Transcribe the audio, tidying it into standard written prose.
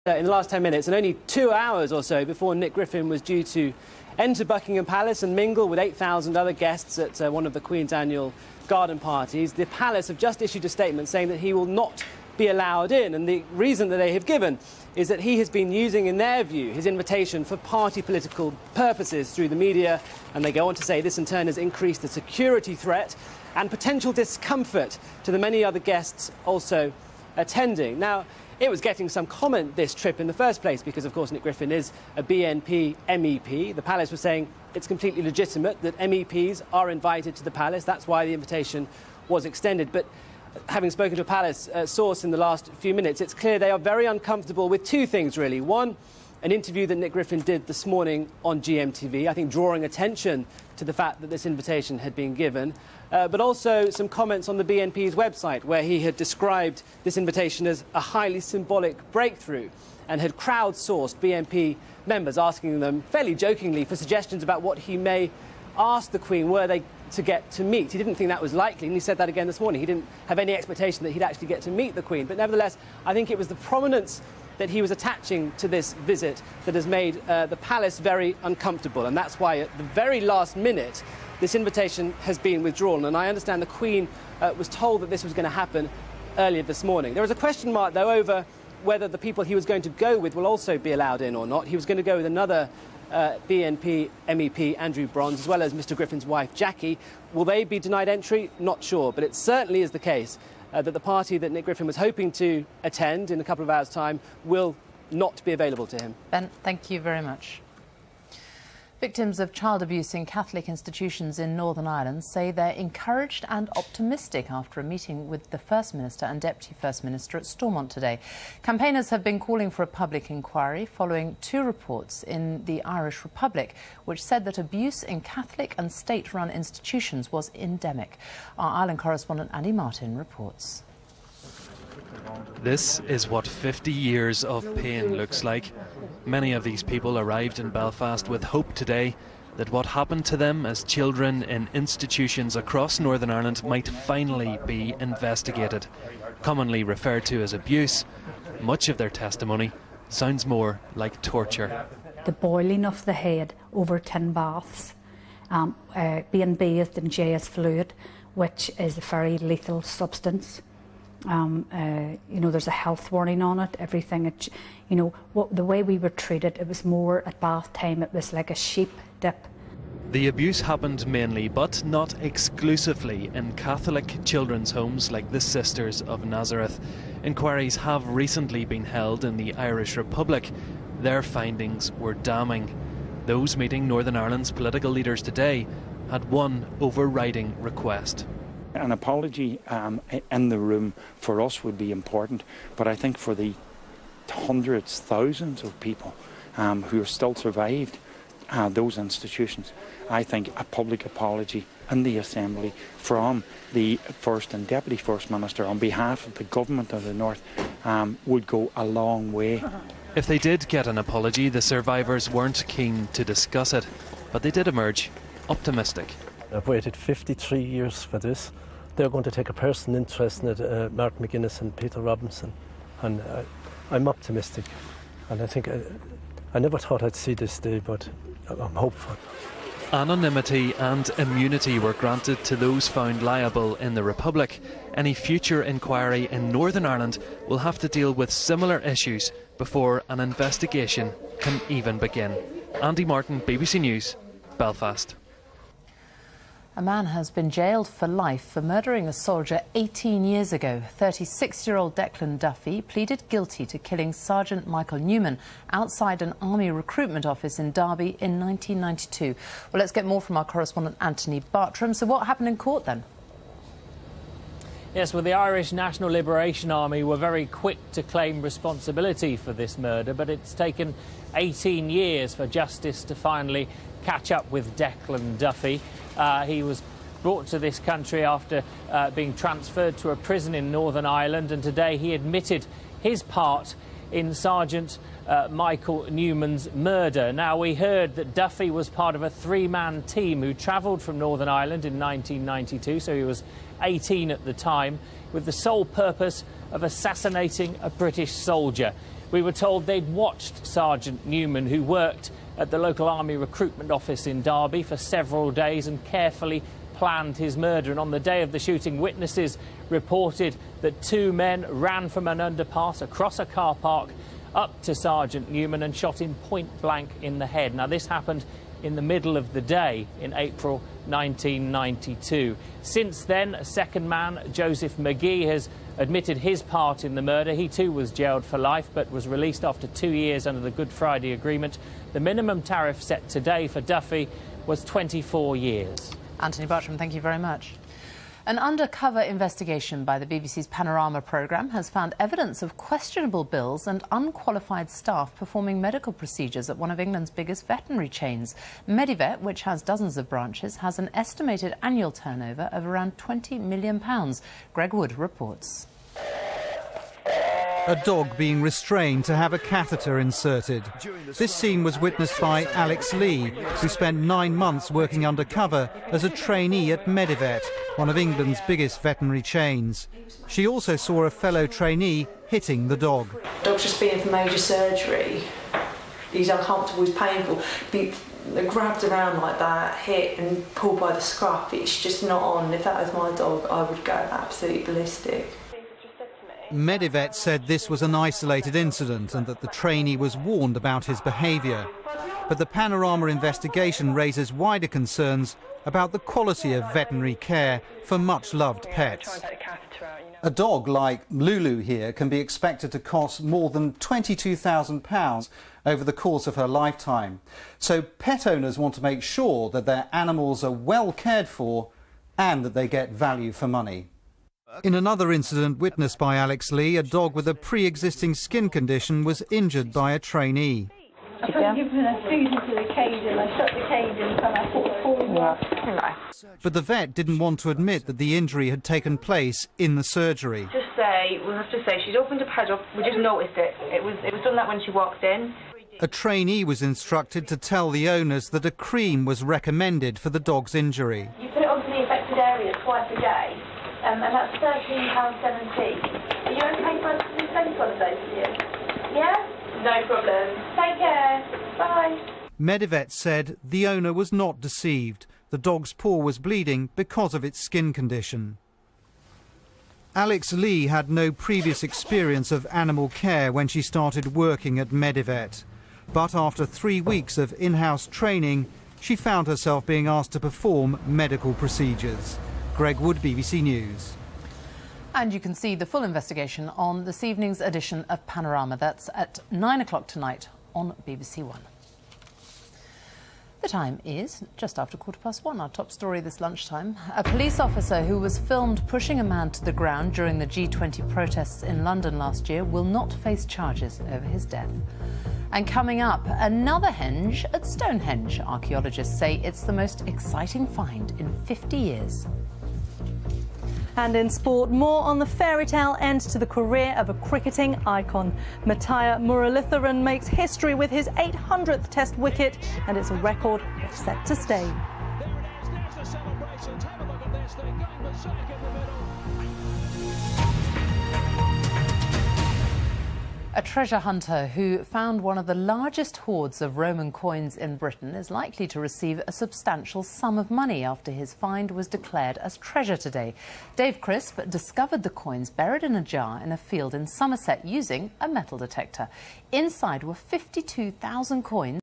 In the last 10 minutes, and only 2 hours or so before Nick Griffin was due to enter Buckingham Palace and mingle with 8,000 other guests at one of the Queen's annual garden parties, the Palace have just issued a statement saying that he will not be allowed in. And the reason that they have given is that he has been using, in their view, his invitation for party political purposes through the media. And they go on to say this in turn has increased the security threat and potential discomfort to the many other guests also attending. Now, it was getting some comment this trip in the first place because, of course, Nick Griffin is a BNP MEP. The Palace was saying it's completely legitimate that MEPs are invited to the Palace. That's why the invitation was extended. But having spoken to a Palace source in the last few minutes, it's clear they are very uncomfortable with two things, really. One, an interview that Nick Griffin did this morning on GMTV, I think drawing attention to the fact that this invitation had been given, but also some comments on the BNP's website where he had described this invitation as a highly symbolic breakthrough and had crowdsourced BNP members, asking them fairly jokingly for suggestions about what he may ask the Queen were they to get to meet. He didn't think that was likely, and he said that again this morning. He didn't have any expectation that he'd actually get to meet the Queen, but nevertheless, I think it was the prominence that he was attaching to this visit that has made the Palace very uncomfortable, and that's why at the very last minute this invitation has been withdrawn. And I understand the Queen was told that this was going to happen earlier this morning. There is a question mark, though, over whether the people he was going to go with will also be allowed in or not. He was going to go with another BNP MEP, Andrew Bronze, as well as Mr Griffin's wife, Jackie. Will they be denied entry? Not sure, but it certainly is the case that the party that Nick Griffin was hoping to attend in a couple of hours' time will not be available to him. Ben, thank you very much. Victims of child abuse in Catholic institutions in Northern Ireland say they're encouraged and optimistic after a meeting with the First Minister and Deputy First Minister at Stormont today. Campaigners have been calling for a public inquiry following two reports in the Irish Republic which said that abuse in Catholic and state-run institutions was endemic. Our Ireland correspondent Andy Martin reports. This is what 50 years of pain looks like. Many of these people arrived in Belfast with hope today that what happened to them as children in institutions across Northern Ireland might finally be investigated. Commonly referred to as abuse, much of their testimony sounds more like torture. The boiling of the head over tin baths, being bathed in JS fluid, which is a very lethal substance. You know, there's a health warning on it, everything. You know, the way we were treated, it was more at bath time, it was like a sheep dip. The abuse happened mainly, but not exclusively, in Catholic children's homes like the Sisters of Nazareth. Inquiries have recently been held in the Irish Republic. Their findings were damning. Those meeting Northern Ireland's political leaders today had one overriding request. An apology in the room for us would be important, but I think for the hundreds, thousands of people who are still survived those institutions, I think a public apology in the Assembly from the First and Deputy First Minister on behalf of the Government of the North would go a long way. If they did get an apology, the survivors weren't keen to discuss it, but they did emerge optimistic. I've waited 53 years for this. They're going to take a personal interest in it, Mark McGuinness and Peter Robinson, and I'm optimistic. And I think I never thought I'd see this day, but I'm hopeful. Anonymity and immunity were granted to those found liable in the Republic. Any future inquiry in Northern Ireland will have to deal with similar issues before an investigation can even begin. Andy Martin, BBC News, Belfast. A man has been jailed for life for murdering a soldier 18 years ago. 36-year-old Declan Duffy pleaded guilty to killing Sergeant Michael Newman outside an army recruitment office in Derby in 1992. Well, let's get more from our correspondent Anthony Bartram. So what happened in court then? Yes, well, the Irish National Liberation Army were very quick to claim responsibility for this murder, but it's taken 18 years for justice to finally catch up with Declan Duffy. He was brought to this country after being transferred to a prison in Northern Ireland, and today he admitted his part in Sergeant Michael Newman's murder. Now, we heard that Duffy was part of a three-man team who travelled from Northern Ireland in 1992, so he was 18 at the time, with the sole purpose of assassinating a British soldier. We were told they'd watched Sergeant Newman, who worked at the local army recruitment office in Derby, for several days and carefully planned his murder. And on the day of the shooting, witnesses reported that 2 men ran from an underpass across a car park up to Sergeant Newman and shot him point blank in the head. Now, this happened in the middle of the day in April 1992. Since then, a second man, Joseph McGee, has admitted his part in the murder. He too was jailed for life but was released after 2 years under the Good Friday Agreement. The minimum tariff set today for Duffy was 24 years. Anthony Bartram, thank you very much. An undercover investigation by the BBC's Panorama programme has found evidence of questionable bills and unqualified staff performing medical procedures at one of England's biggest veterinary chains. Medivet, which has dozens of branches, has an estimated annual turnover of around £20 million. Greg Wood reports. A dog being restrained to have a catheter inserted. This scene was witnessed by Alex Lee, who spent 9 months working undercover as a trainee at Medivet, one of England's biggest veterinary chains. She also saw a fellow trainee hitting the dog. The dog's just been in for major surgery. He's uncomfortable, he's painful. They're grabbed around like that, hit and pulled by the scruff. It's just not on. If that was my dog, I would go absolutely ballistic. Medivet said this was an isolated incident and that the trainee was warned about his behaviour. But the Panorama investigation raises wider concerns about the quality of veterinary care for much-loved pets. A dog like Lulu here can be expected to cost more than £22,000 over the course of her lifetime. So pet owners want to make sure that their animals are well cared for and that they get value for money. In another incident witnessed by Alex Lee, a dog with a pre-existing skin condition was injured by a trainee. I tried to give her food into the cage and I shut the cage and I put the forward. But the vet didn't want to admit that the injury had taken place in the surgery. We have to say, she'd opened a padlock, we just noticed it. It was done that when she walked in. A trainee was instructed to tell the owners that a cream was recommended for the dog's injury. You put it onto the affected area twice a day. And that's £13.70. Are you okay for us to dispense one of those for you? Yeah? No problem. Take care. Bye. Medivet said the owner was not deceived. The dog's paw was bleeding because of its skin condition. Alex Lee had no previous experience of animal care when she started working at Medivet. But after 3 weeks of in-house training, she found herself being asked to perform medical procedures. Greg Wood, BBC News. And you can see the full investigation on this evening's edition of Panorama. That's at 9 o'clock tonight on BBC One. The time is just after 1:15. Our top story this lunchtime. A police officer who was filmed pushing a man to the ground during the G20 protests in London last year will not face charges over his death. And coming up, another henge at Stonehenge. Archaeologists say it's the most exciting find in 50 years. And in sport, more on the fairy tale end to the career of a cricketing icon. Muralitharan makes history with his 800th Test wicket, and it's a record that's set to stay. A treasure hunter who found one of the largest hoards of Roman coins in Britain is likely to receive a substantial sum of money after his find was declared as treasure today. Dave Crisp discovered the coins buried in a jar in a field in Somerset using a metal detector. Inside were 52,000 coins.